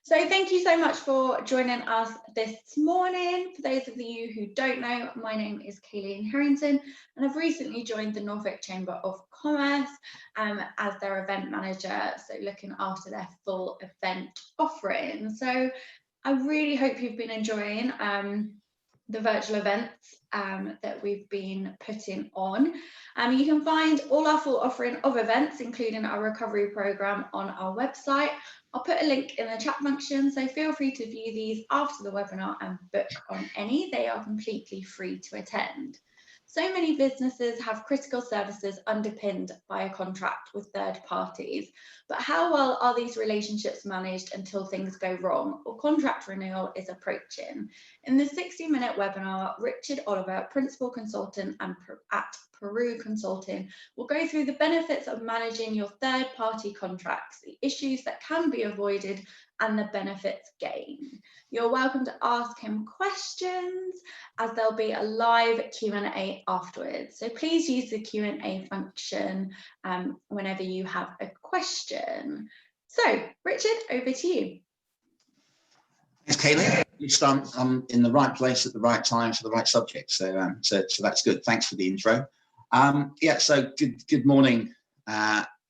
So thank you so much for joining us this morning. For those of you who don't know, my name is Kayleen Harrington and I've recently joined the Norfolk Chamber of Commerce as their event manager, so looking after their full event offering. So I really hope you've been enjoying the virtual events that we've been putting on. You can find all our full offering of events, including our recovery programme, on our website. I'll put a link in the chat function, so feel free to view these after the webinar and book on any. They are completely free to attend. So many businesses have critical services underpinned by a contract with third parties, but how well are these relationships managed until things go wrong or contract renewal is approaching? In the 60-minute webinar, Richard Oliver, Principal Consultant at Peru Consulting, will go through the benefits of managing your third-party contracts, the issues that can be avoided, and the benefits gained. You're welcome to ask him questions as there'll be a live Q&A afterwards. So please use the Q&A function whenever you have a question. So Richard, over to you. Thanks, Kaylee. I'm in the right place at the right time for the right subject, so that's good. Thanks for the intro. So good morning,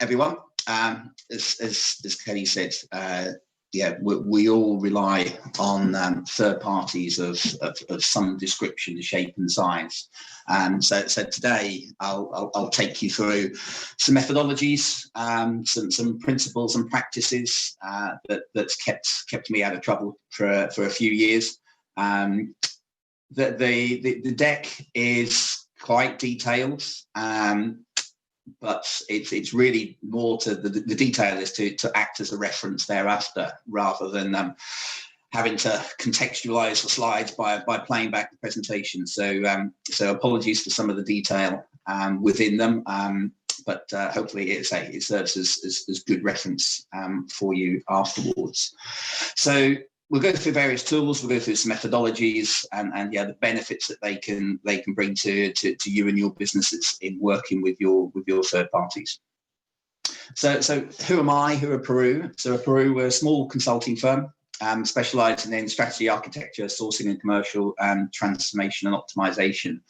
everyone. As Kelly said, we all rely on third parties of some description, shape, and size. So today I'll take you through some methodologies, some principles and practices that's kept me out of trouble for a few years. The deck is quite detailed, but it's really more to the detail is to act as a reference thereafter, rather than having to contextualize the slides by playing back the presentation. So apologies for some of the detail within them, but hopefully it serves as good reference for you afterwards. So we'll go through various tools, we'll go through some methodologies and the benefits that they can bring to you and your businesses in working with your third parties. So who am I? Who are Peru? So Peru, we're a small consulting firm specializing in strategy, architecture, sourcing and commercial transformation and optimization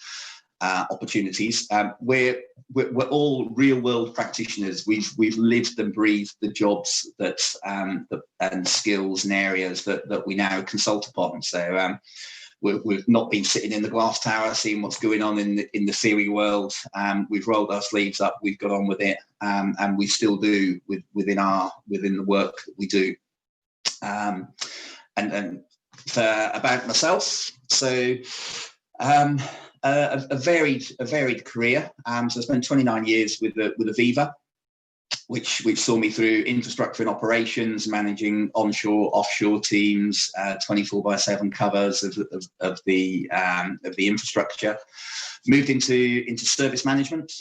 opportunities. We're all real world practitioners. We've lived and breathed the jobs and skills and areas that we now consult upon. So we've not been sitting in the glass tower seeing what's going on in the theory world. We've rolled our sleeves up, we've got on with it, and we still do within the work that we do. And about myself, so a varied career. So I spent 29 years with Aviva, which saw me through infrastructure and operations, managing onshore, offshore teams, 24/7 covers of the infrastructure. Moved into service management,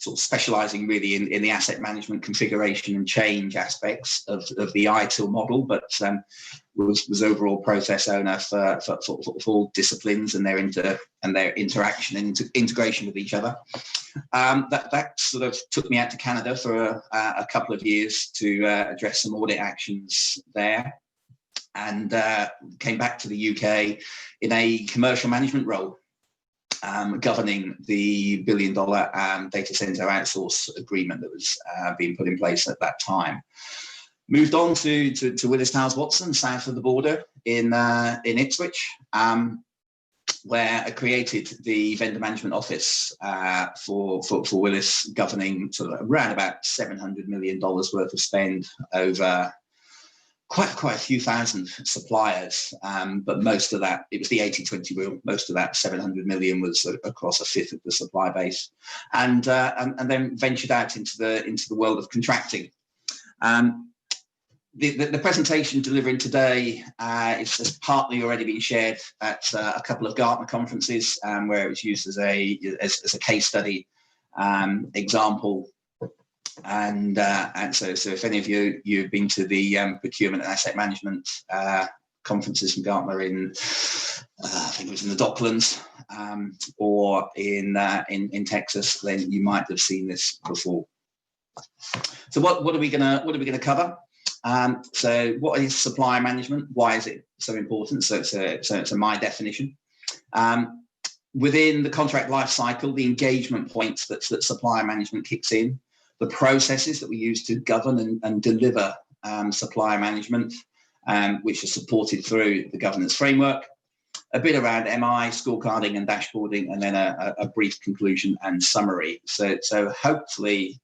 sort of specialising really in the asset management configuration and change aspects of the ITIL model, but was overall process owner for all disciplines and their interaction and integration with each other. That sort of took me out to Canada for a couple of years to address some audit actions there, and came back to the UK in a commercial management role, governing the $1 billion data center outsource agreement that was being put in place at that time. Moved on to Willis Towers Watson, south of the border in Ipswich, where I created the vendor management office for Willis, governing sort of around about $700 million worth of spend over quite a few thousand suppliers, but most of that, it was the 80-20 rule. Most of that 700 million was across a fifth of the supply base, and then ventured out into the world of contracting. The presentation delivering today is partly already been shared at a couple of Gartner conferences, where it was used as a case study example. And so if any of you've been to the procurement and asset management conferences from Gartner in I think it was in the Docklands or in Texas, then you might have seen this before. So what are we gonna cover? So what is supplier management? Why is it so important? So it's my definition. Within the contract life cycle, the engagement points that supplier management kicks in, the processes that we use to govern and deliver supplier management, which is supported through the governance framework, a bit around MI, scorecarding and dashboarding, and then a brief conclusion and summary. So hopefully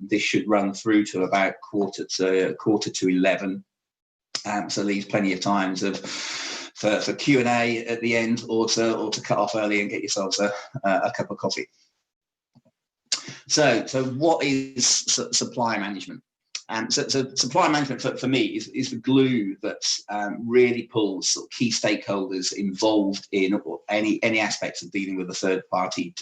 this should run through to about quarter to 11. So leaves plenty of times for Q&A at the end, or to cut off early and get yourselves a cup of coffee. So what is supply management? So supply management for me is the glue that really pulls sort of key stakeholders involved in any aspects of dealing with a third party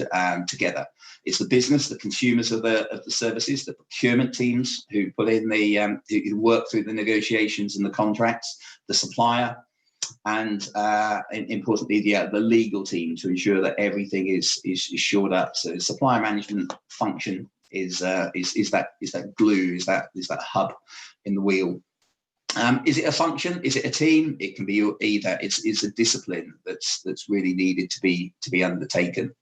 together. It's the business, the consumers of the services, the procurement teams who put in who work through the negotiations and the contracts, the supplier, and importantly the legal team to ensure that everything is shored up. So supplier management function is that glue, is that hub in the wheel. Is it a function? Is it a team? It can be either. It's a discipline that's really needed to be undertaken.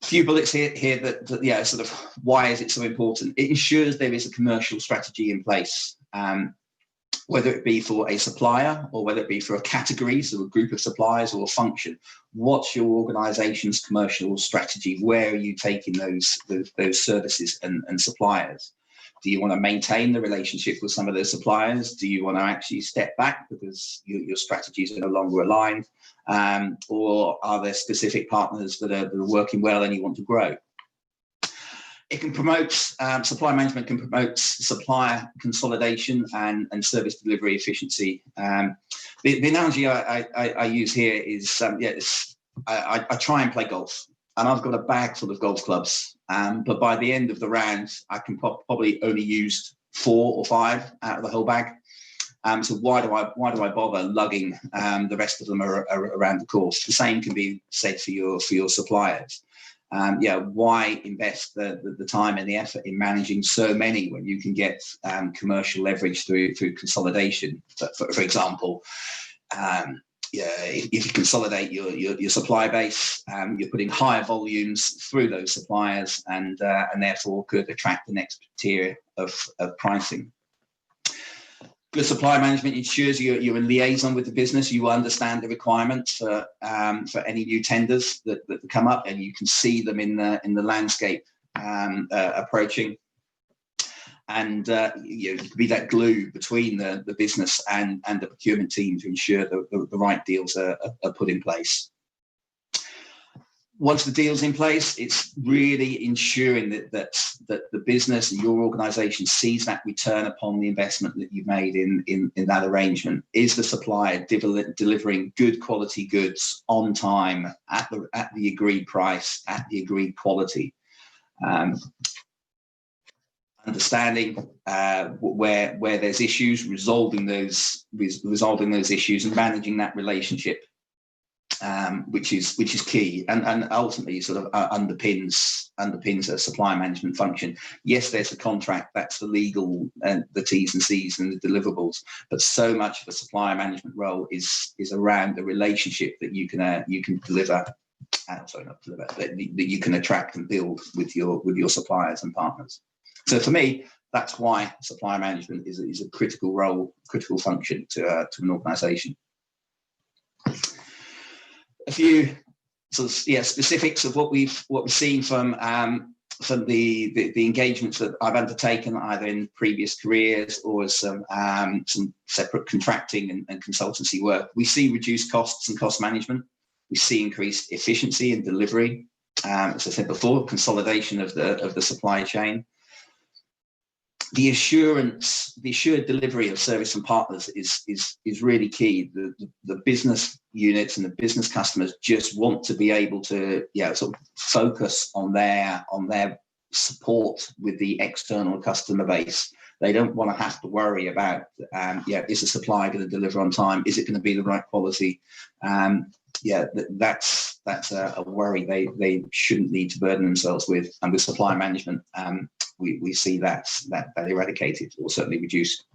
A few bullets here that sort of why is it so important? It ensures there is a commercial strategy in place. Whether it be for a supplier or whether it be for a category, so a group of suppliers or a function, what's your organization's commercial strategy? Where are you taking those services and suppliers? Do you want to maintain the relationship with some of those suppliers? Do you want to actually step back because your strategies are no longer aligned? Or are there specific partners that are working well and you want to grow? It can promote, supply management can promote supplier consolidation and service delivery efficiency. The analogy I use here is, I try and play golf, and I've got a bag full of golf clubs, but by the end of the round, I can probably only use 4 or 5 out of the whole bag. So why do I bother lugging the rest of them around the course? The same can be said for your suppliers. Why invest the time and the effort in managing so many when you can get commercial leverage through consolidation? For example, if you consolidate your supply base, you're putting higher volumes through those suppliers, and therefore could attract the next tier of pricing. Good supply management ensures you're in liaison with the business. You understand the requirements for any new tenders that come up, and you can see them in the landscape approaching. And you can be that glue between the business and the procurement team to ensure the right deals are put in place. Once the deal's in place, it's really ensuring that the business and your organization sees that return upon the investment that you've made in that arrangement. Is the supplier delivering good quality goods on time at the agreed price, at the agreed quality? Understanding where there's issues, resolving those issues and managing that relationship. Which is key and ultimately sort of underpins a supply management function. Yes, there's a contract, that's the legal and the T's and C's and the deliverables, but so much of a supplier management role is around the relationship that you can deliver. That you can attract and build with your suppliers and partners. So for me, that's why supplier management is a critical function to an organisation. A few sort of specifics of what we've seen from the engagements that I've undertaken either in previous careers or some separate contracting and consultancy work. We see reduced costs and cost management. We see increased efficiency and delivery. As I said before, consolidation of the supply chain. The assured delivery of service and partners is really key. The business units and the business customers just want to be able to sort of focus on their support with the external customer base. They don't want to have to worry about is the supply going to deliver on time? Is it going to be the right quality? That's a worry they shouldn't need to burden themselves with. And with supply management, we see that eradicated or certainly reduced.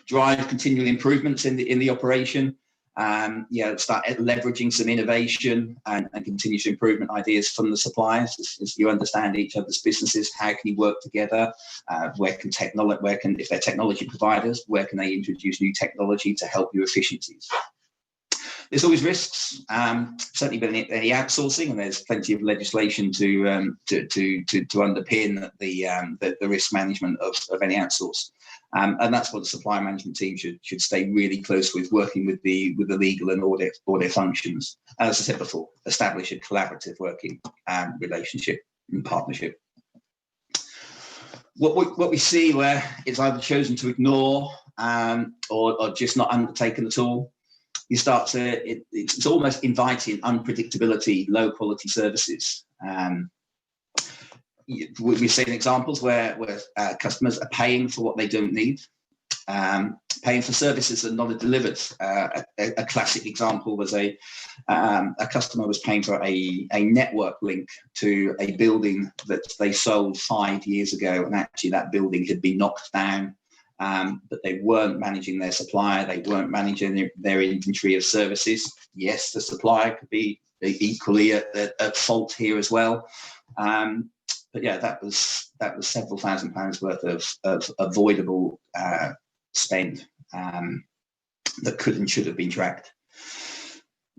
drive continual improvements in the operation. Start leveraging some innovation and continuous improvement ideas from the suppliers as you understand each other's businesses. How can you work together? If they're technology providers, where can they introduce new technology to help your efficiencies? There's always risks, certainly with any outsourcing, and there's plenty of legislation to underpin the risk management of any outsource. And that's what the supply management team should stay really close with, working with the legal and audit functions. And as I said before, establish a collaborative working relationship and partnership. What we see where it's either chosen to ignore or just not undertaken at all, you start to, it's almost inviting unpredictability, low quality services. We've seen examples where customers are paying for what they don't need, paying for services that are not delivered. A classic example was a customer was paying for a network link to a building that they sold 5 years ago, and actually that building had been knocked down. But they weren't managing their supplier, they weren't managing their inventory of services. Yes, the supplier could be equally at fault here as well. But yeah, that was several £1,000s worth of avoidable spend that could and should have been tracked.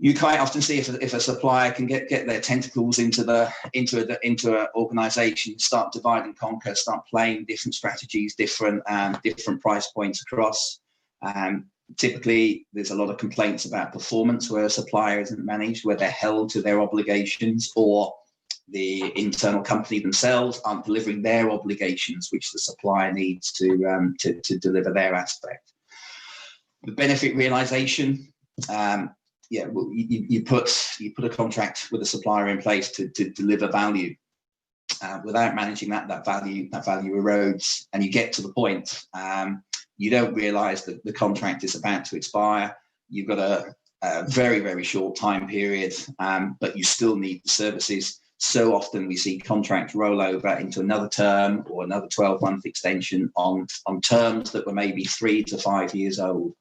You quite often see if a supplier can get their tentacles into an organisation, start divide and conquer, start playing different strategies, different price points across. Typically, there's a lot of complaints about performance where a supplier isn't managed, where they're held to their obligations, or the internal company themselves aren't delivering their obligations, which the supplier needs to deliver their aspect. The benefit realisation. You put a contract with a supplier in place to deliver value. Without managing that value erodes, and you get to the point you don't realise that the contract is about to expire. You've got a very, very short time period, but you still need the services. So often we see contracts roll over into another term or another 12-month extension on terms that were maybe 3 to 5 years old.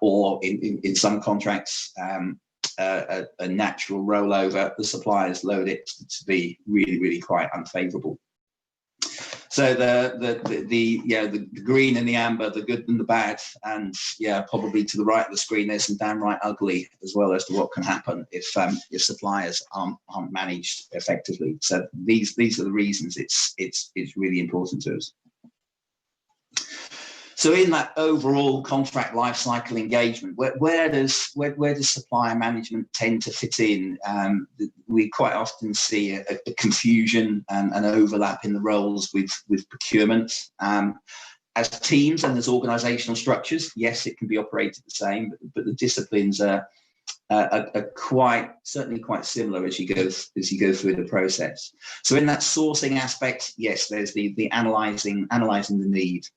Or in some contracts, a natural rollover, the suppliers load it to be really, really quite unfavourable. So the green and the amber, the good and the bad, and probably to the right of the screen there's some downright ugly as well as to what can happen if suppliers aren't managed effectively. So these are the reasons it's really important to us. So in that overall contract lifecycle engagement, where does supplier management tend to fit in? We quite often see a confusion and an overlap in the roles with procurement. As teams and as organisational structures, yes, it can be operated the same, but the disciplines are certainly quite similar as you go through the process. So in that sourcing aspect, yes, there's the analysing the need.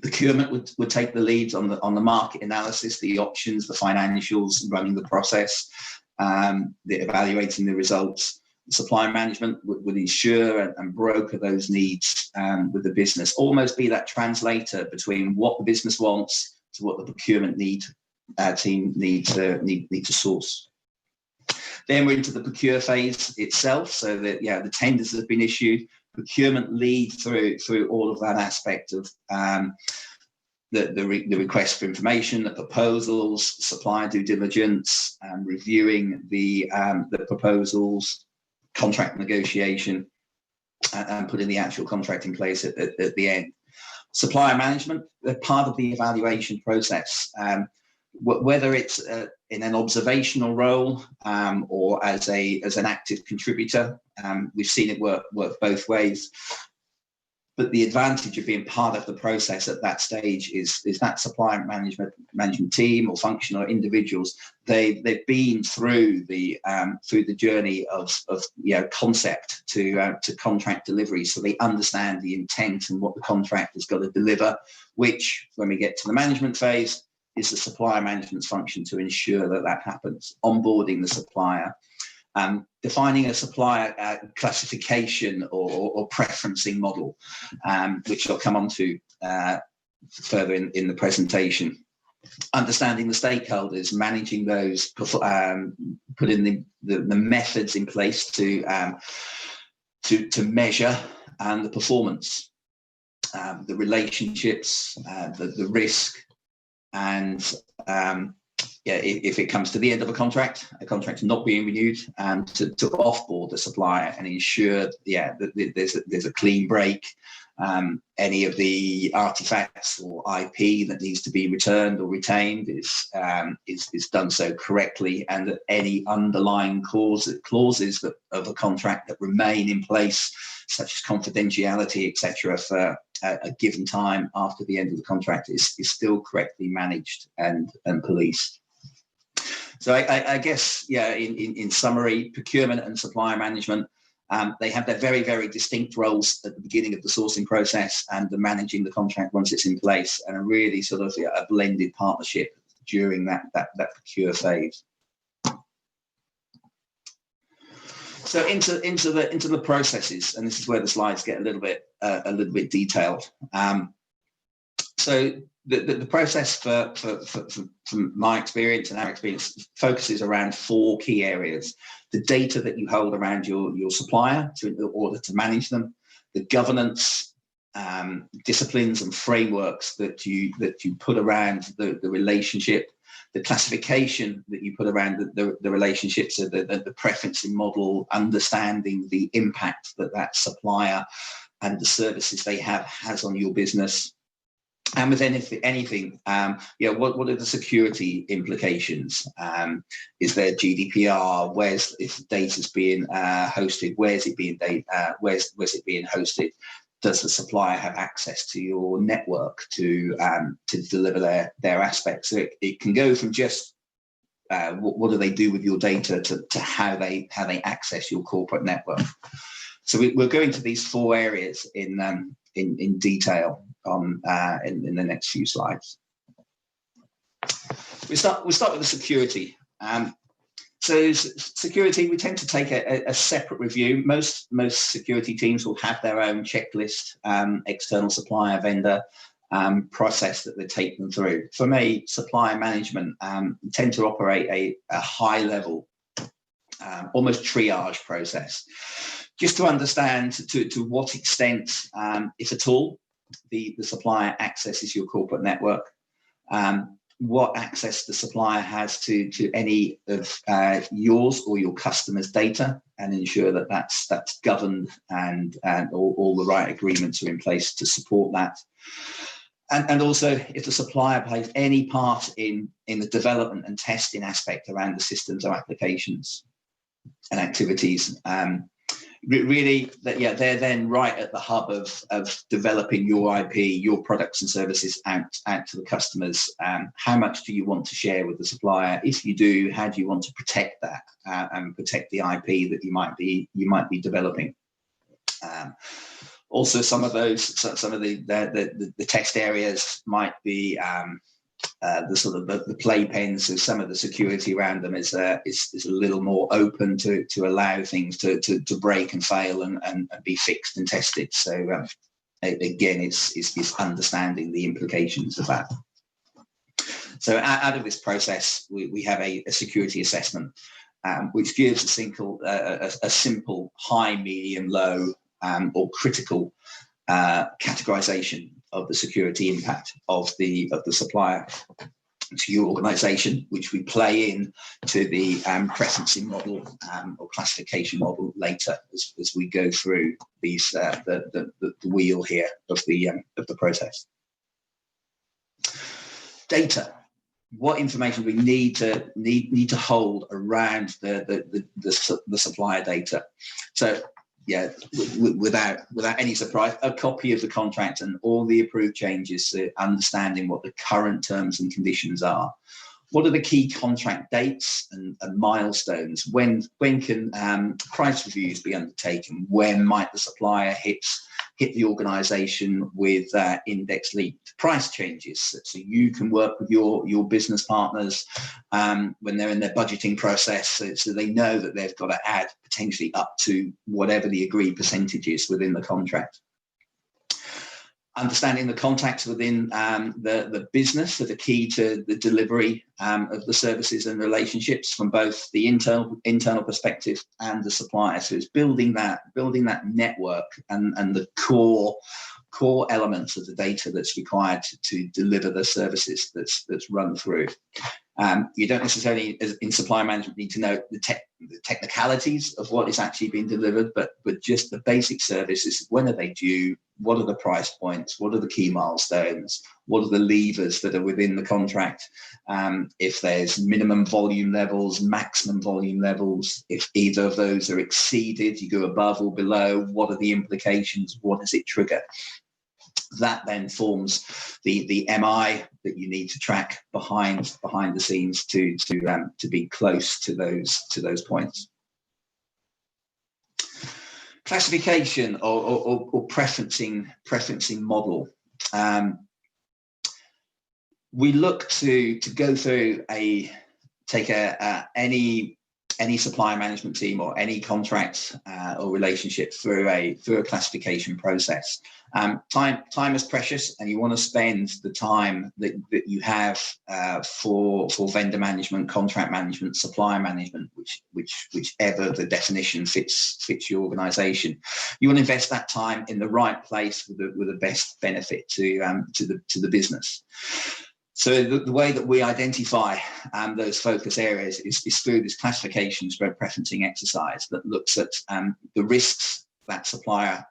Procurement would take the leads on the market analysis, the options, the financials, running the process, the evaluating the results. Supply management would ensure and broker those needs with the business, almost be that translator between what the business wants to what the procurement team need to source. Then we're into the procure phase itself, so that the tenders have been issued. Procurement lead through all of that aspect of the request for information, the proposals, supplier due diligence, reviewing the proposals, contract negotiation, and putting the actual contract in place at the end. Supplier management, they're part of the evaluation process. Whether it's in an observational role or as an active contributor, we've seen it work both ways. But the advantage of being part of the process at that stage is that supplier management team or function or individuals, they've been through the journey of concept to contract delivery, so they understand the intent and what the contract has got to deliver, which when we get to the management phase is the supplier management function to ensure that happens, onboarding the supplier, defining a supplier classification or preferencing model, which I'll come on to further in the presentation. Understanding the stakeholders, managing those, putting the methods in place to measure the performance, the relationships, the risk, and if it comes to the end of a contract not being renewed, to offboard the supplier and ensure that there's a clean break. Any of the artifacts or IP that needs to be returned or retained is done so correctly, and that any underlying clauses of a contract that remain in place, such as confidentiality, etc., for a given time after the end of the contract is still correctly managed and policed. So I guess, in summary, procurement and supplier management, they have their very, very distinct roles at the beginning of the sourcing process and the managing the contract once it's in place, and a really sort of a blended partnership during that procure phase. So into the processes, and this is where the slides get a little bit detailed. So the process from my experience and our experience focuses around 4 key areas: the data that you hold around your supplier in order to manage them, the governance, disciplines and frameworks that you put around the relationship, the classification that you put around the relationships, so the preferencing model, understanding the impact that supplier and the services they has on your business. And with anything, what are the security implications? Is there GDPR? If data's being hosted, where's it being hosted? Does the supplier have access to your network to deliver their aspects? So it can go from just what do they do with your data to how they access your corporate network. So we're going to these 4 areas in detail in the next few slides. We'll start with the security. So security, we tend to take a separate review. Most security teams will have their own checklist, external supplier, vendor process that they take them through. For me, supplier management tend to operate a high level, almost triage process, just to understand to what extent, if at all, the supplier accesses your corporate network, what access the supplier has to any of yours or your customers' data, and ensure that that's governed and all the right agreements are in place to support that. And also, if the supplier plays any part in the development and testing aspect around the systems or applications and activities, really, they're then right at the hub of developing your IP, your products and services out to the customers. How much do you want to share with the supplier? If you do, how do you want to protect that and protect the IP that you might be developing? Also, some of the test areas might be the sort of the playpens. So some of the security around them is a little more open to allow things to break and fail and be fixed and tested. So again, it's understanding the implications of that. So out of this process, we have a security assessment, which gives a simple high, medium, low, or critical categorization of the security impact of the supplier to your organization, which we play in to the preferencing model or classification model later as we go through these the wheel here of the process. Data. What information we need to hold around the supplier data. So without any surprise, a copy of the contract and all the approved changes, so understanding what the current terms and conditions are. What are the key contract dates and milestones? When can price reviews be undertaken? When might the supplier hit the organisation with index-linked price changes, so you can work with your business partners when they're in their budgeting process, so they know that they've got to add potentially up to whatever the agreed percentage is within the contract. Understanding the contacts within the business that are key to the delivery of the services and relationships from both the internal perspective and the supplier. So it's building that network and the core elements of the data that's required to deliver the services that's run through. You don't necessarily, as in supply management, need to know the technicalities of what is actually being delivered, but just the basic services. When are they due? What are the price points? What are the key milestones? What are the levers that are within the contract? If there's minimum volume levels, maximum volume levels, if either of those are exceeded, you go above or below, what are the implications? What does it trigger? That then forms the MI that you need to track behind the scenes to be close to those points. Classification or preferencing model. We look to go through any supply management team or any contract or relationship through a classification process. Time is precious, and you want to spend the time that you have for vendor management, contract management, supplier management, whichever the definition fits your organisation. You want to invest that time in the right place with the best benefit to the business. So the way that we identify those focus areas is through this classification spread preferencing exercise that looks at the risks that supplier,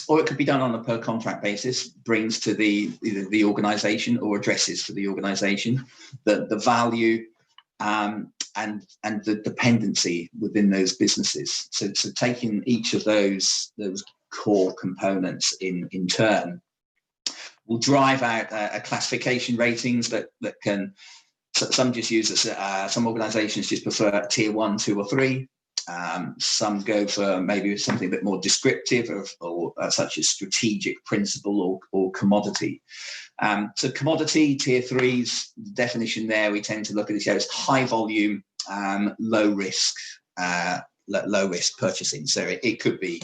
or it could be done on a per contract basis, brings to either the organisation or addresses for the organisation, the value and the dependency within those businesses. So taking each of those core components in turn will drive out a classification ratings that can, some just use some organizations just prefer tier 1, 2 or 3. Some go for maybe something a bit more descriptive or such as strategic, principle or commodity. So commodity tier 3's definition there, we tend to look at this as high volume, low risk purchasing. So it could be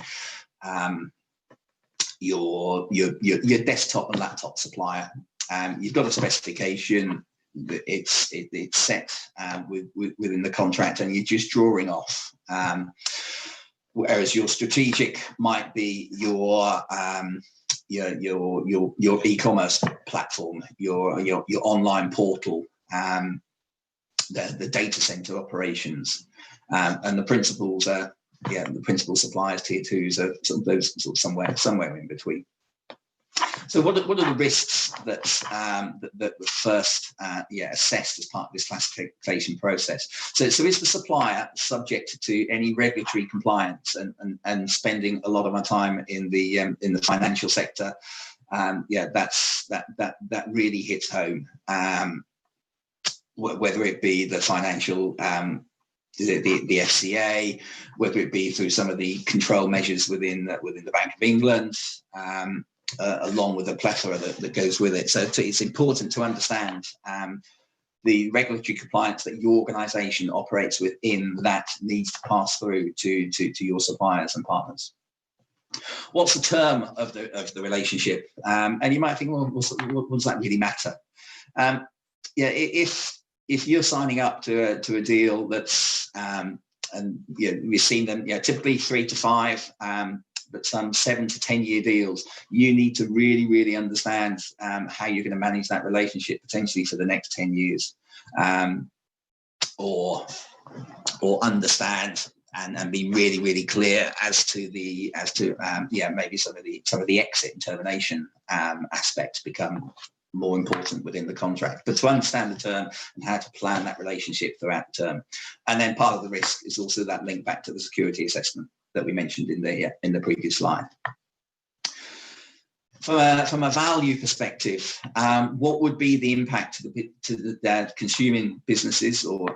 your desktop and laptop supplier. You've got a specification, it's set within the contract, and you're just drawing off. Whereas your strategic might be your e-commerce platform, your online portal, the data center operations, and the principals are. The principal suppliers, tier 2s, are somewhere in between. So what are the risks that were first assessed as part of this classification process? So is the supplier subject to any regulatory compliance and spending a lot of my time in the financial sector? That really hits home. Whether it be the financial the FCA, whether it be through some of the control measures within the Bank of England, along with a plethora that goes with it. So it's important to understand the regulatory compliance that your organisation operates within that needs to pass through to your suppliers and partners. What's the term of the relationship? And you might think, well, what does that really matter? If you're signing up to a deal that's we've seen them typically 3 to 5, but some 7 to 10 year deals, you need to really understand how you're going to manage that relationship potentially for the next 10 years, or understand and be really clear as to maybe some of the exit and termination aspects become more important within the contract. But to understand the term and how to plan that relationship throughout the term. And then part of the risk is also that link back to the security assessment that we mentioned in the previous slide. From a value perspective, what would be the impact to the consuming businesses or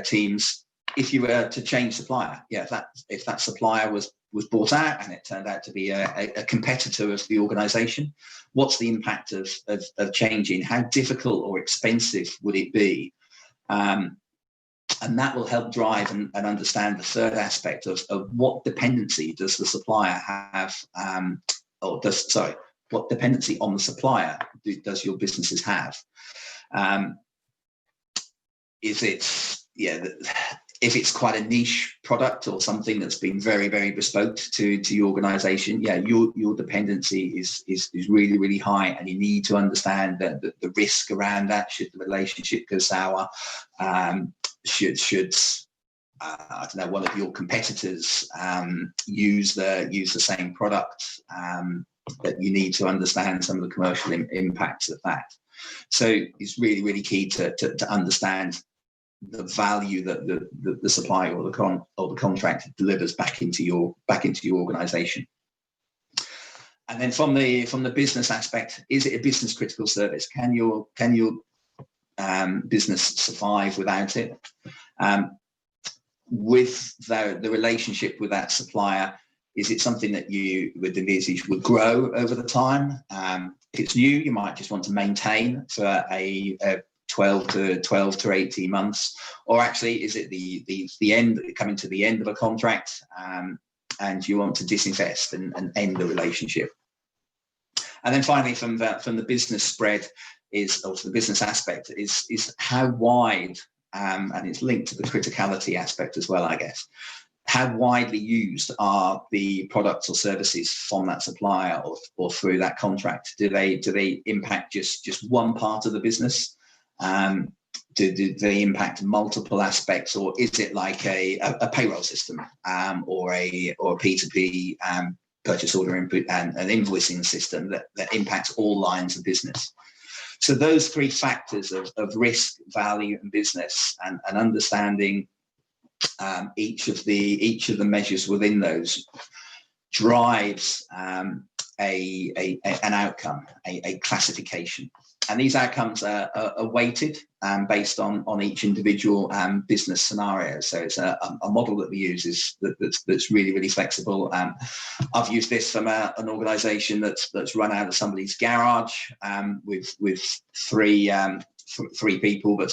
teams if you were to change supplier? If that supplier was bought out and it turned out to be a competitor of the organisation, what's the impact of changing? How difficult or expensive would it be? And that will help drive and understand the third aspect of what dependency does the supplier have, what dependency on the supplier does your businesses have? Is it, if it's quite a niche product or something that's been very, very bespoke to your organization, your dependency is really, really high, and you need to understand the risk around that. Should the relationship go sour? Should I don't know, one of your competitors use the same product? That you need to understand some of the commercial impacts of that. So it's really, really key to understand the value that the supplier or the contract delivers back into your organization. And then from the business aspect, is it a business critical service? Can your business survive without it? With the relationship with that supplier, is it something that you would envisage would grow over the time? If it's new, you might just want to maintain for a 12 to 18 months, or actually is it the end, coming to the end of a contract, and you want to disinvest and end the relationship? And then finally, from the business spread the business aspect is how wide, and it's linked to the criticality aspect as well, I guess. How widely used are the products or services from that supplier or through that contract? Do they impact just one part of the business? Do they impact multiple aspects, or is it like a payroll system, or a P2P purchase order input and an invoicing system that impacts all lines of business? So those three factors of risk, value, and business, and understanding each of the measures within those drives an outcome, a classification. And these outcomes are weighted based on each individual business scenario. So it's a model that we use that's really, really flexible. I've used this from an organisation that's run out of somebody's garage with three people, but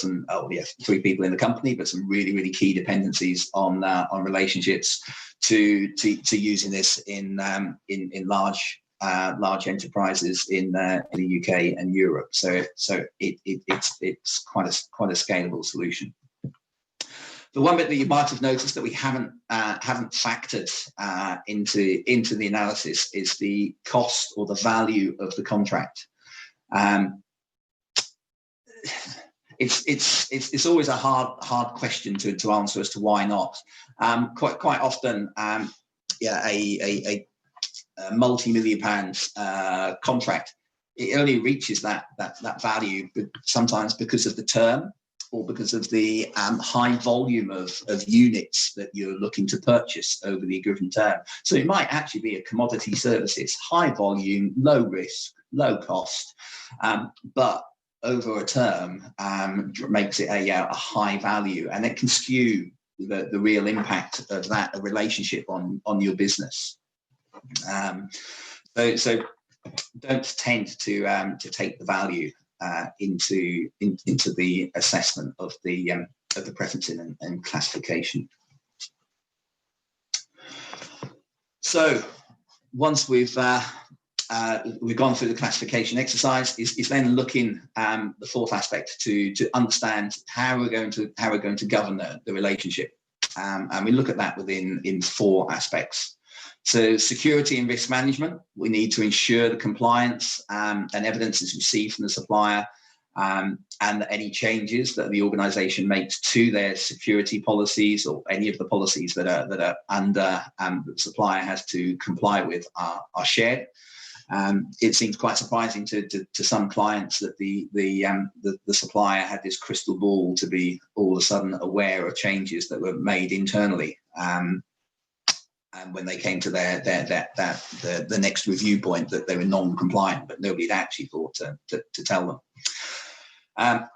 three people in the company, but some really, really key dependencies on relationships to using this in large enterprises in the UK and Europe. So it's quite a scalable solution. The one bit that you might have noticed that we haven't factored into the analysis is the cost or the value of the contract. It's always a hard question to answer as to why not. Quite often, a multi-million pounds contract, it only reaches that value, but sometimes because of the term or because of the high volume of units that you're looking to purchase over the given term. So it might actually be a commodity services, high volume, low risk, low cost, but over a term makes it a high value, and it can skew the real impact of that relationship on your business. So don't tend to take the value into the assessment of the preferencing and classification. So once we've gone through the classification exercise, is then looking the fourth aspect to understand how we're going to govern the relationship, and we look at that in four aspects. So security and risk management, we need to ensure the compliance and evidence is received from the supplier, and any changes that the organisation makes to their security policies or any of the policies that are under the supplier has to comply with are shared. It seems quite surprising to some clients that the supplier had this crystal ball to be all of a sudden aware of changes that were made internally. And when they came to the next review point, that they were non-compliant, but nobody had actually thought to tell them. And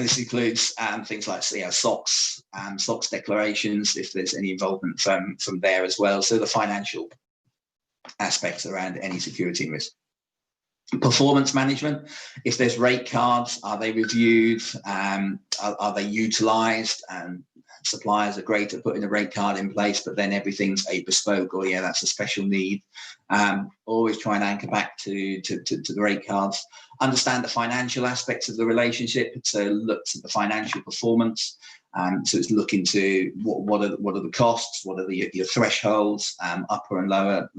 this includes things like SOX declarations, if there's any involvement from there as well. So the financial aspects around any security risk. Performance management, if there's rate cards, are they reviewed? Are they utilised? Suppliers are great at putting a rate card in place, but then everything's a bespoke, or yeah, that's a special need. Always try and anchor back to the rate cards. Understand the financial aspects of the relationship. So look at the financial performance. So it's looking to what are the costs, what are your thresholds, upper and lower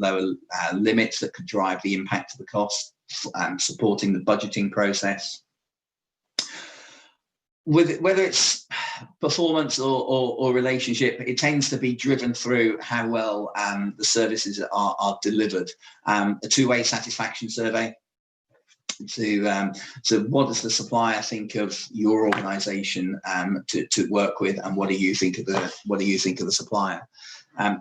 limits that could drive the impact of the cost, supporting the budgeting process. Whether it's performance or relationship, it tends to be driven through how well the services are delivered. A two-way satisfaction survey. So what does the supplier think of your organisation to work with, and what do you think of the supplier?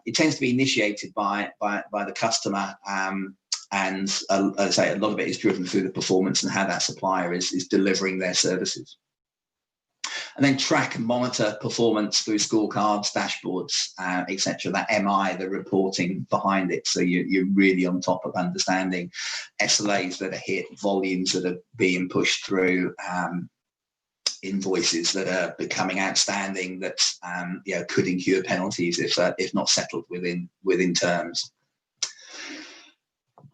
It tends to be initiated by the customer, and as I say, a lot of it is driven through the performance and how that supplier is delivering their services. And then track and monitor performance through scorecards, dashboards, etc. That MI, the reporting behind it. So you're really on top of understanding SLAs that are hit, volumes that are being pushed through, invoices that are becoming outstanding that could incur penalties if not settled within terms.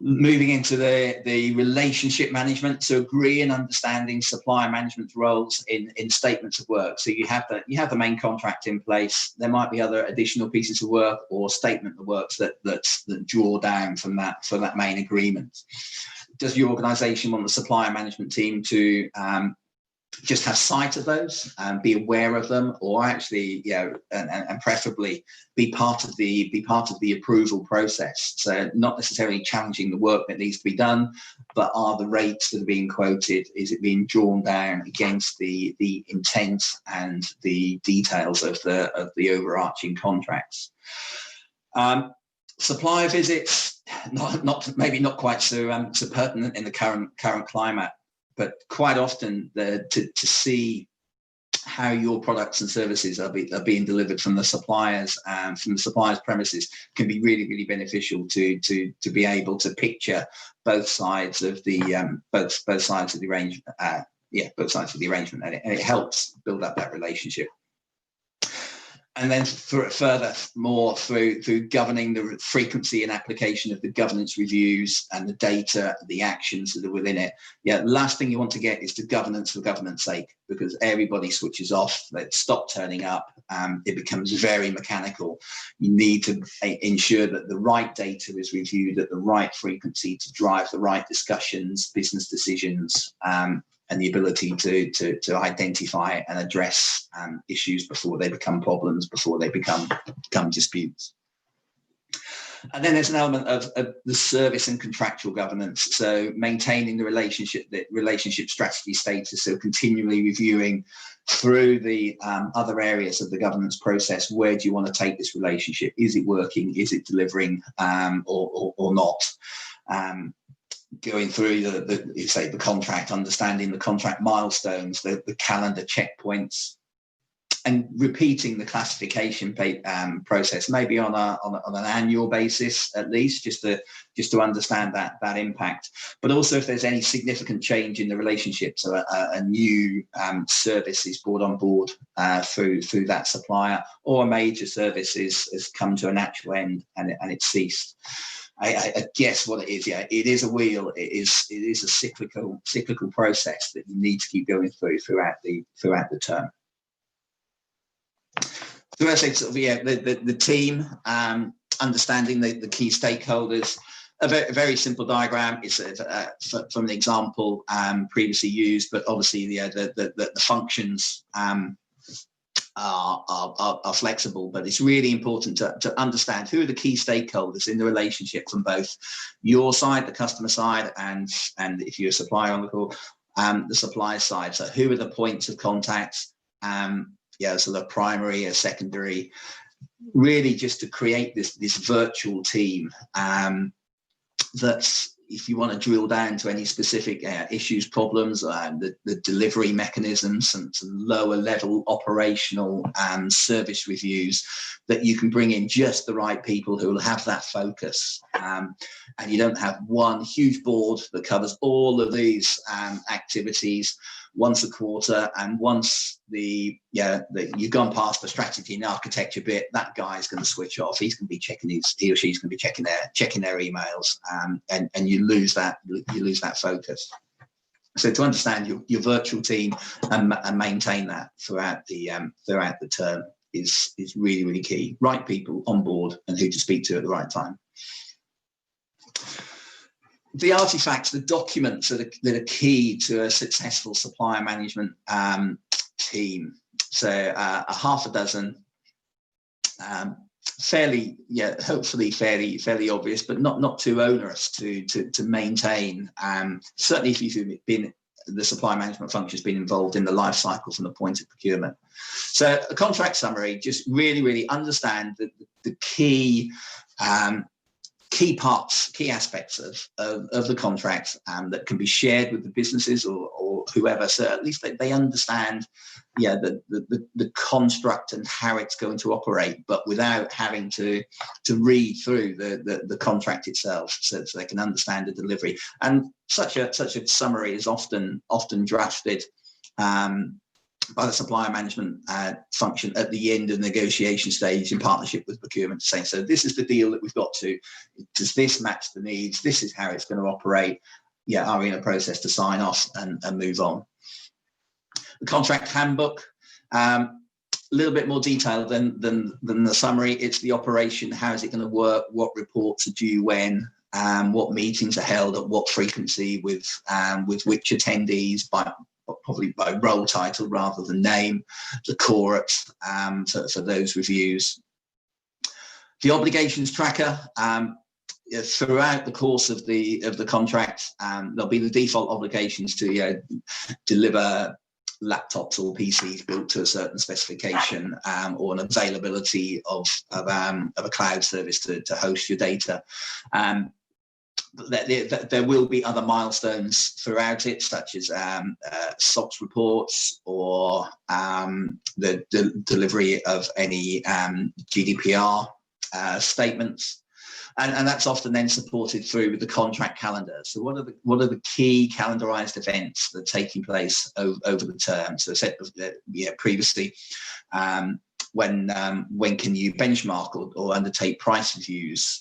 Moving into the relationship management, so agree and understanding supplier management roles in statements of work. So you have the main contract in place. There might be other additional pieces of work or statement of works that draw down from that main agreement. Does your organisation want the supplier management team to just have sight of those and be aware of them, or actually, and preferably be part of the approval process? So not necessarily challenging the work that needs to be done, but are the rates that are being quoted, is it being drawn down against the intent and the details of the overarching contracts? Supplier visits, maybe not quite so pertinent in the current climate. But quite often, to see how your products and services are being delivered from the suppliers premises can be really, really beneficial to be able to picture both sides of the arrangement. And it helps build up that relationship. And then furthermore, through governing the frequency and application of the governance reviews and the data, the actions that are within it. Yeah, the last thing you want to get is the governance for governance sake, because everybody switches off, they stop turning up, it becomes very mechanical. You need to ensure that the right data is reviewed at the right frequency to drive the right discussions, business decisions, and the ability to identify and address issues before they become problems, before they become disputes. And then there's an element of the service and contractual governance. So maintaining the relationship strategy status, so continually reviewing through the other areas of the governance process, where do you want to take this relationship? Is it working? Is it delivering or not? Going through the contract, understanding the contract milestones, the calendar checkpoints, and repeating the classification process, maybe on an annual basis at least, just to understand that impact. But also, if there's any significant change in the relationship, so a new service is brought on board through that supplier, or a major service has come to a natural end and it's ceased. I guess what it is, it is a wheel. It is a cyclical process that you need to keep going throughout the term. So I say, the team, understanding the key stakeholders. A very simple diagram. It's from an example previously used, but obviously the functions are flexible, but it's really important to understand who are the key stakeholders in the relationship from both your side, the customer side, and if you're a supplier on the call, the supplier side. So who are the points of contact? So the primary, a secondary, really just to create this virtual team that's if you want to drill down to any specific issues, problems, the delivery mechanisms, and some lower level operational service reviews, that you can bring in just the right people who will have that focus. And you don't have one huge board that covers all of these activities once a quarter, and once you've gone past the strategy and architecture bit, that guy's going to switch off. He's going to be checking he or she's going to be checking their emails, and you lose that focus. So to understand your virtual team and maintain that throughout the term is really, really key. Right people on board and who to speak to at the right time. The artifacts, the documents that are key to a successful supplier management team. So a half a dozen, hopefully fairly obvious, but not too onerous to maintain. Certainly if you've been, the supply management function has been involved in the life cycle from the point of procurement. So a contract summary, just really understand the key parts, key aspects of the contract that can be shared with the businesses or whoever, so at least they understand the construct and how it's going to operate, but without having to read through the contract itself, so they can understand the delivery. And such a summary is often drafted by the supplier management function at the end of the negotiation stage in partnership with procurement, saying, so this is the deal that we've got to, does this match the needs, this is how it's going to operate, are we in a process to sign off and move on. The contract handbook, a little bit more detailed than the summary. It's the operation, how is it going to work, what reports are due when, what meetings are held at what frequency, with which attendees, probably by role title rather than name, the quorate for those reviews. The obligations tracker, throughout the course of the contract, there'll be the default obligations to deliver laptops or PCs built to a certain specification, or an availability of a cloud service to host your data. There will be other milestones throughout it, such as SOX reports, or the delivery of any GDPR statements, and that's often then supported through with the contract calendar. So what are the key calendarized events that are taking place over the term? So I said previously, when can you benchmark or undertake price reviews?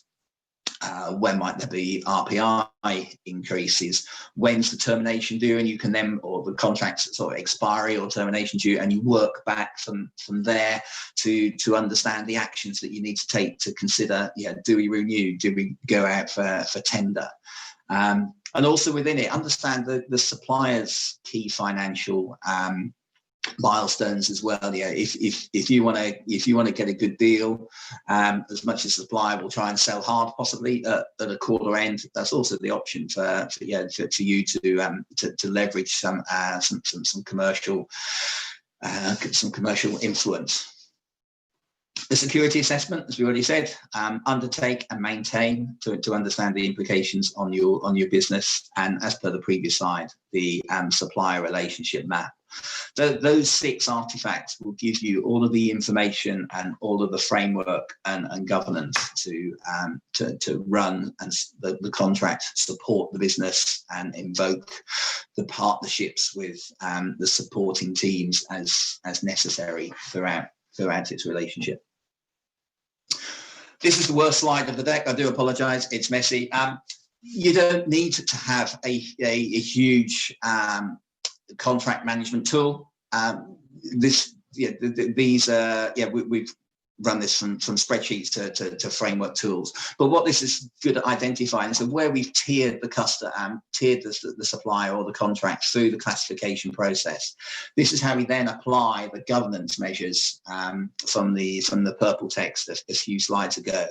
When might there be RPI increases? When's the termination due? And you can then, or the contract's sort of expiry or termination due, and you work back from there to understand the actions that you need to take to consider, do we renew? Do we go out for tender? And also within it, understand the supplier's key financial milestones as well. If you want to get a good deal, as much as supplier will try and sell hard possibly at a quarter end, that's also the option for you to leverage some commercial influence. The security assessment, as we already said, undertake and maintain to understand the implications on your business, and as per the previous slide, the supplier relationship map. Those 6 artifacts will give you all of the information and all of the framework and governance to run and the contract, support the business, and invoke the partnerships with the supporting teams as necessary throughout its relationship. This is the worst slide of the deck. I do apologise. It's messy. You don't need to have a huge contract management tool. We've run this from spreadsheets to framework tools. But what this is good at identifying is where we've tiered the customer, tiered the supplier or the contract through the classification process. This is how we then apply the governance measures from the purple text a few slides ago.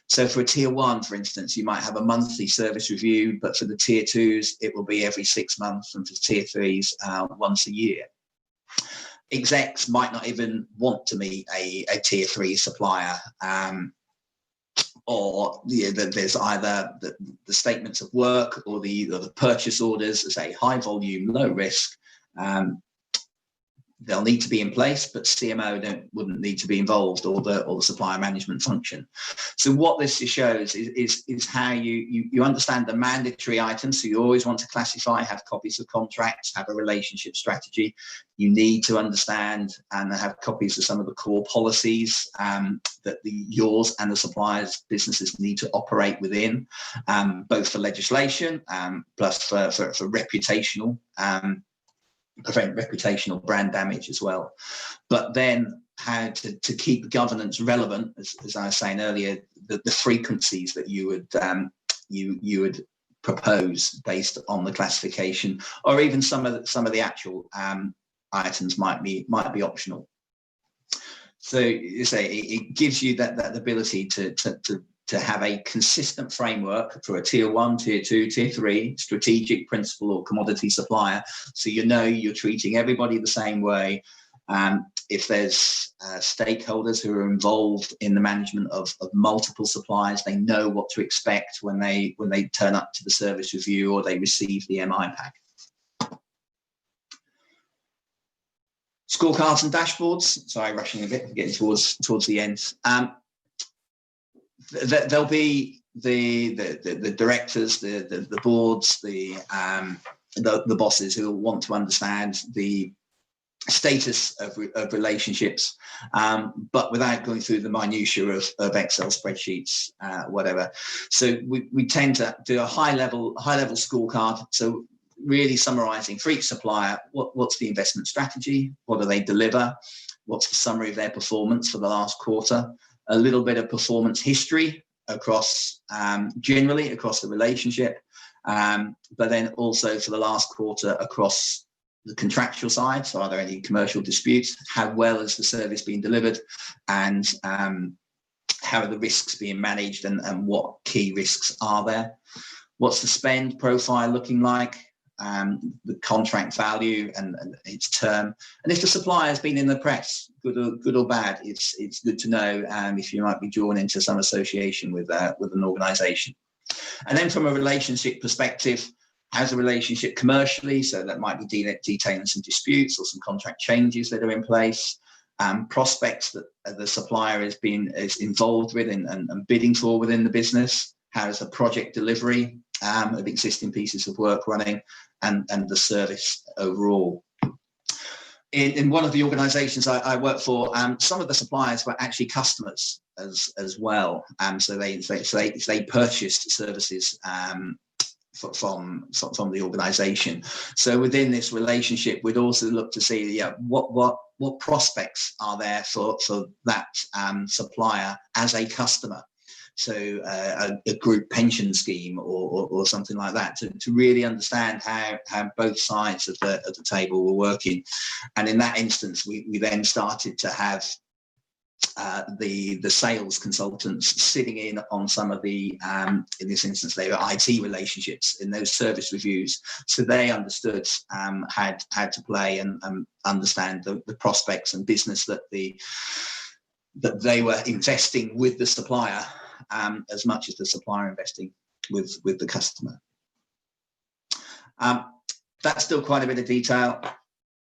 So for a tier 1, for instance, you might have a monthly service review, but for the tier 2s, it will be every 6 months, and for tier 3s, once a year. Execs might not even want to meet a tier 3 supplier or there's either the statements of work or the purchase orders, say high volume, low risk. They'll need to be in place, but CMO wouldn't need to be involved, or the supplier management function. So what this shows is how you understand the mandatory items. So you always want to classify, have copies of contracts, have a relationship strategy. You need to understand and have copies of some of the core policies that yours and the supplier's businesses need to operate within, both for legislation plus for reputational. Prevent reputational brand damage as well. But then how to keep governance relevant, as I was saying earlier, the frequencies that you would propose based on the classification, or even some of the actual items might be optional. So you say it gives you that ability to have a consistent framework for a tier 1, tier 2, tier 3 strategic, principal or commodity supplier. So you're treating everybody the same way. If there's stakeholders who are involved in the management of multiple suppliers, they know what to expect when they turn up to the service review or they receive the MI pack. Scorecards and dashboards. Sorry, rushing a bit, getting towards the end. There'll be the directors, the boards, the bosses who will want to understand the status of relationships, but without going through the minutiae of Excel spreadsheets, whatever. So we tend to do a high level scorecard. So really summarising for each supplier, what's the investment strategy, what do they deliver, what's the summary of their performance for the last quarter. A little bit of performance history across generally across the relationship, but then also for the last quarter across the contractual side. So are there any commercial disputes? How well has the service been delivered? And how are the risks being managed, and what key risks are there? What's the spend profile looking like? The contract value and its term, and if the supplier has been in the press, good or bad, it's good to know if you might be drawn into some association with an organisation. And then from a relationship perspective, how's the relationship commercially? So that might be detailing some disputes or some contract changes that are in place, prospects that the supplier is involved with and bidding for within the business. How's the project delivery of existing pieces of work running, and the service overall. In one of the organisations I work for, some of the suppliers were actually customers as well. So they purchased services from the organisation. So within this relationship, we'd also look to see what prospects are there for that supplier as a customer. So a group pension scheme or something like that, to really understand how both sides of the table were working. And in that instance, we then started to have the sales consultants sitting in on some of the, in this instance, they were IT relationships in those service reviews. So they understood how to play and understand the prospects and business that they were investing with the supplier, as much as the supplier investing with the customer. That's still quite a bit of detail.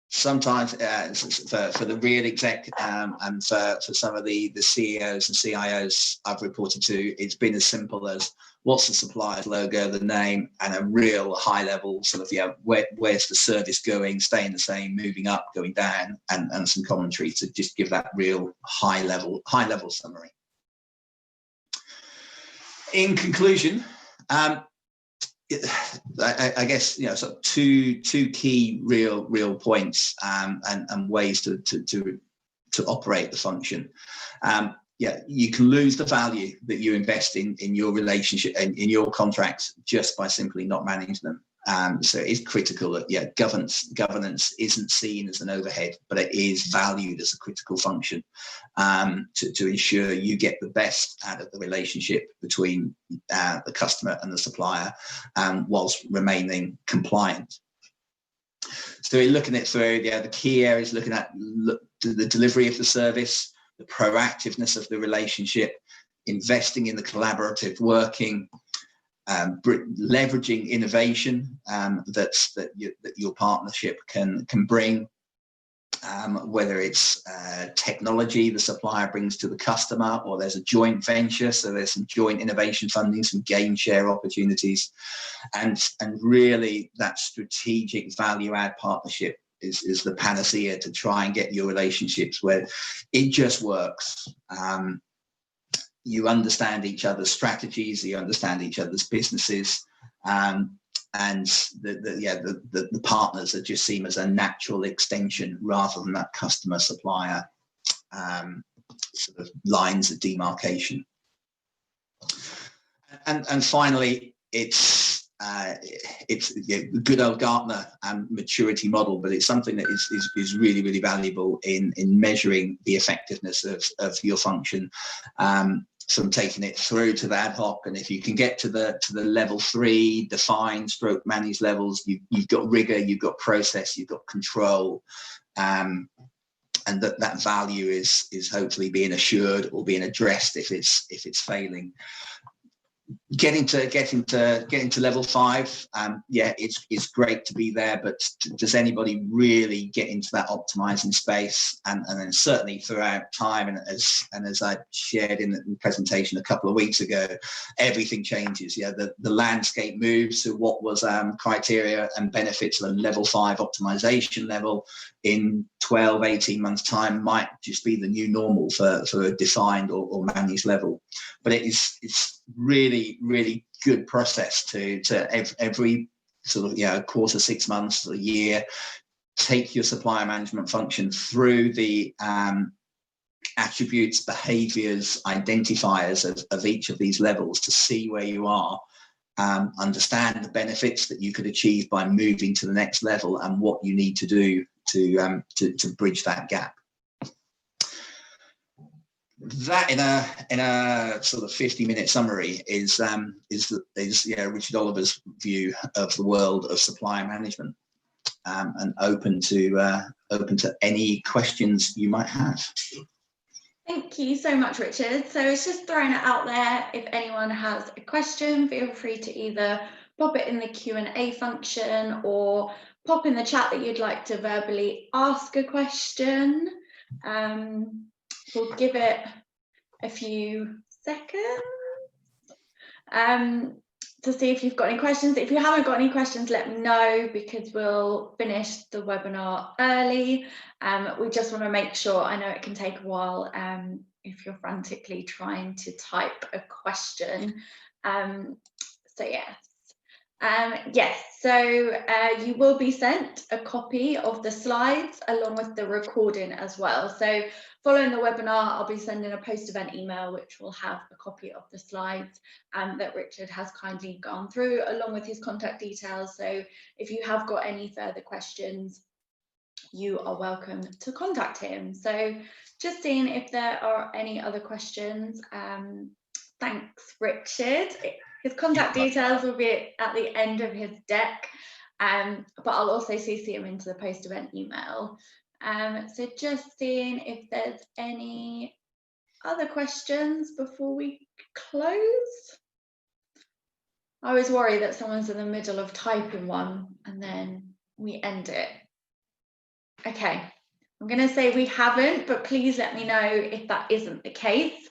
Sometimes for the real exec and for some of the CEOs and CIOs I've reported to, it's been as simple as what's the supplier's logo, the name, and a real high level sort of, where's the service going, staying the same, moving up, going down, and some commentary to just give that real high level summary. In conclusion, I guess sort of two key real points and ways to operate the function. You can lose the value that you invest in your relationship and in your contracts just by simply not managing them. So it's critical that governance isn't seen as an overhead, but it is valued as a critical function to ensure you get the best out of the relationship between the customer and the supplier, whilst remaining compliant. So we're looking at through the key areas, looking at the delivery of the service, the proactiveness of the relationship, investing in the collaborative working, leveraging innovation that your partnership can bring, whether it's technology the supplier brings to the customer, or there's a joint venture, so there's some joint innovation funding, some gain share opportunities, and really that strategic value add partnership is the panacea to try and get your relationships where it just works. You understand each other's strategies, you understand each other's businesses, and the partners are just seen as a natural extension rather than that customer supplier sort of lines of demarcation. And finally, it's the good old Gartner maturity model, but it's something that is really, really valuable in measuring the effectiveness of your function, from taking it through to the ad hoc. And if you can get to the level 3 defined stroke managed levels, you've got rigor, you've got process, you've got control, and that value is hopefully being assured or being addressed if it's failing. Getting to level 5, it's great to be there, but does anybody really get into that optimizing space? And then certainly throughout time, and as I shared in the presentation a couple of weeks ago, everything changes. The landscape moves. So what was criteria and benefits of a level 5 optimization level in 12-18 months time might just be the new normal for a defined or managed level. But it's really, really good process to every sort of quarter, 6 months, a year, take your supplier management function through the attributes, behaviors, identifiers of each of these levels to see where you are, understand the benefits that you could achieve by moving to the next level, and what you need to do to bridge that gap. That in a sort of 50-minute summary is Richard Oliver's view of the world of supplier management, and open to any questions you might have. Thank you so much, Richard. So it's just throwing it out there. If anyone has a question, feel free to either pop it in the Q&A function or pop in the chat that you'd like to verbally ask a question. We'll give it a few seconds to see if you've got any questions. If you haven't got any questions, let me know, because we'll finish the webinar early. We just want to make sure, I know it can take a while if you're frantically trying to type a question. So yes. So you will be sent a copy of the slides along with the recording as well. So following the webinar, I'll be sending a post-event email which will have a copy of the slides that Richard has kindly gone through, along with his contact details. So if you have got any further questions, you are welcome to contact him. So just seeing if there are any other questions. Thanks, Richard. His contact details will be at the end of his deck, but I'll also CC him into the post-event email. So just seeing if there's any other questions before we close. I always worry that someone's in the middle of typing one and then we end it. Okay, I'm going to say we haven't, but please let me know if that isn't the case.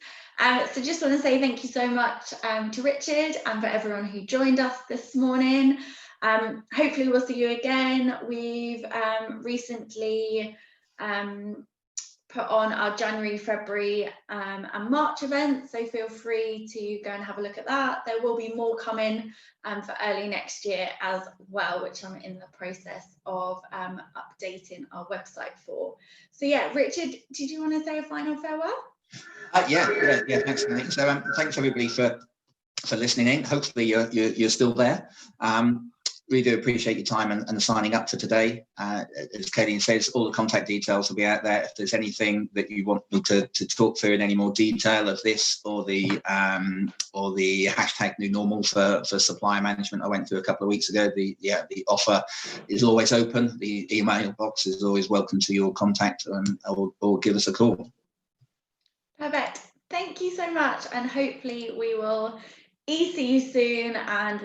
So just want to say thank you so much to Richard and for everyone who joined us this morning. Hopefully we'll see you again. We've recently put on our January, February and March events, so feel free to go and have a look at that. There will be more coming for early next year as well, which I'm in the process of updating our website for. So yeah, Richard, did you want to say a final farewell? Yeah, thanks, Nick. So thanks everybody for listening in. Hopefully you're still there. Really do appreciate your time and signing up for today. As Kayleen says, all the contact details will be out there. If there's anything that you want me to talk through in any more detail of this, or the hashtag new normal for supplier management I went through a couple of weeks ago, the offer is always open. The email box is always welcome to your contact, or give us a call. Perfect. Thank Thank you so much, and hopefully we will see you soon, and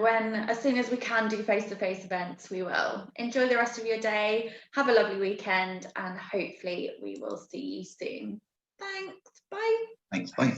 as soon as we can do face-to-face events, we will. Enjoy the rest of your day, have a lovely weekend, and hopefully we will see you soon. Thanks, bye. Thanks, bye.